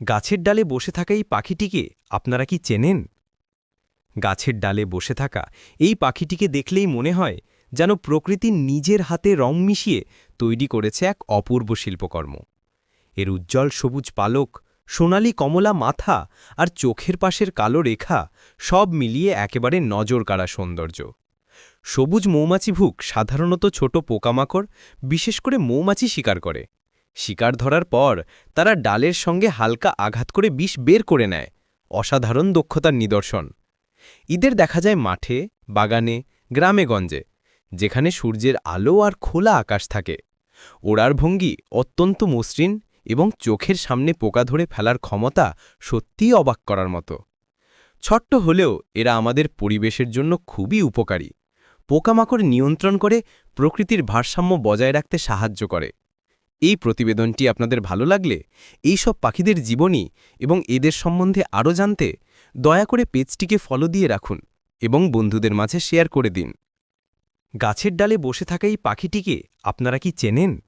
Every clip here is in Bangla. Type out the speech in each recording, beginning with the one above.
গাছের ডালে বসে থাকা এই পাখিটিকে আপনারা কি চেনেন? গাছের ডালে বসে থাকা এই পাখিটিকে দেখলেই মনে হয় যেন প্রকৃতি নিজের হাতে রং মিশিয়ে তৈরি করেছে এক অপূর্ব শিল্পকর্ম। এর উজ্জ্বল সবুজ পালক, সোনালি কমলা মাথা আর চোখের পাশের কালো রেখা সব মিলিয়ে একেবারে নজর কাড়া সৌন্দর্য। সবুজ মৌমাছিভুক সাধারণত ছোট পোকামাকড়, বিশেষ করে মৌমাছি শিকার করে। শিকার ধরার পর তারা ডালের সঙ্গে হালকা আঘাত করে বিষ বের করে নেয়, অসাধারণ দক্ষতার নিদর্শন। ঈদের দেখা যায় মাঠে, বাগানে, গ্রামে-গঞ্জে, যেখানে সূর্যের আলো আর খোলা আকাশ থাকে। ওড়ার ভঙ্গি অত্যন্ত মসৃণ এবং চোখের সামনে পোকা ধরে ফেলার ক্ষমতা সত্যিই অবাক করার মতো। ছোট্ট হলেও এরা আমাদের পরিবেশের জন্য খুবই উপকারী। পোকামাকড় নিয়ন্ত্রণ করে প্রকৃতির ভারসাম্য বজায় রাখতে সাহায্য করে। এই প্রতিবেদনটি আপনাদের ভালো লাগলে এই সব পাখিদের জীবনী এবং এদের সম্বন্ধে আরও জানতে দয়া করে পেজটিকে ফলো দিয়ে রাখুন এবং বন্ধুদের মাঝে শেয়ার করে দিন। গাছের ডালে বসে থাকা এই পাখিটিকে আপনারা কি চেনেন?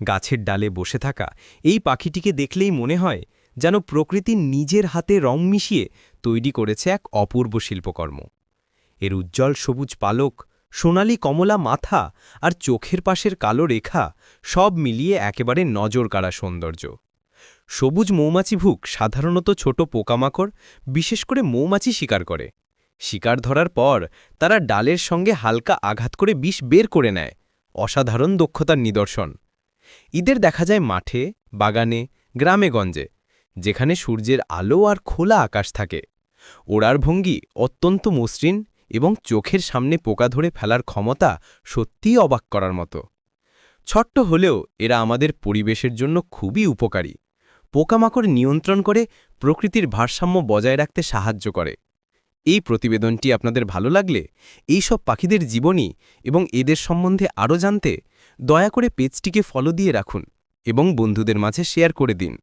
গাছের ডালে বসে থাকা এই পাখিটিকে দেখলেই মনে হয় যেন প্রকৃতি নিজের হাতে রং মিশিয়ে তৈরি করেছে এক অপূর্ব শিল্পকর্ম। এর উজ্জ্বল সবুজ পালক, সোনালি কমলা মাথা আর চোখের পাশের কালো রেখা সব মিলিয়ে একেবারে নজর কাড়া সৌন্দর্য। সবুজ মৌমাছিভুক সাধারণত ছোট পোকামাকড়, বিশেষ করে মৌমাছি শিকার করে। শিকার ধরার পর তারা ডালের সঙ্গে হালকা আঘাত করে বিষ বের করে নেয়, অসাধারণ দক্ষতার নিদর্শন। ঈদের দেখা যায় মাঠে, বাগানে, গ্রামে-গঞ্জে, যেখানে সূর্যের আলো আর খোলা আকাশ থাকে। ওড়ার ভঙ্গি অত্যন্ত মসৃণ এবং চোখের সামনে পোকা ধরে ফেলার ক্ষমতা সত্যিই অবাক করার মতো। ছোট্ট হলেও এরা আমাদের পরিবেশের জন্য খুবই উপকারী। পোকামাকড় নিয়ন্ত্রণ করে প্রকৃতির ভারসাম্য বজায় রাখতে সাহায্য করে। এই প্রতিবেদনটি আপনাদের ভালো লাগলে এই সব পাখিদের জীবনী এবং এদের সম্বন্ধে আরও জানতে দয়া করে পেজটিকে ফলো দিয়ে রাখুন এবং বন্ধুদের মাঝে শেয়ার করে দিন।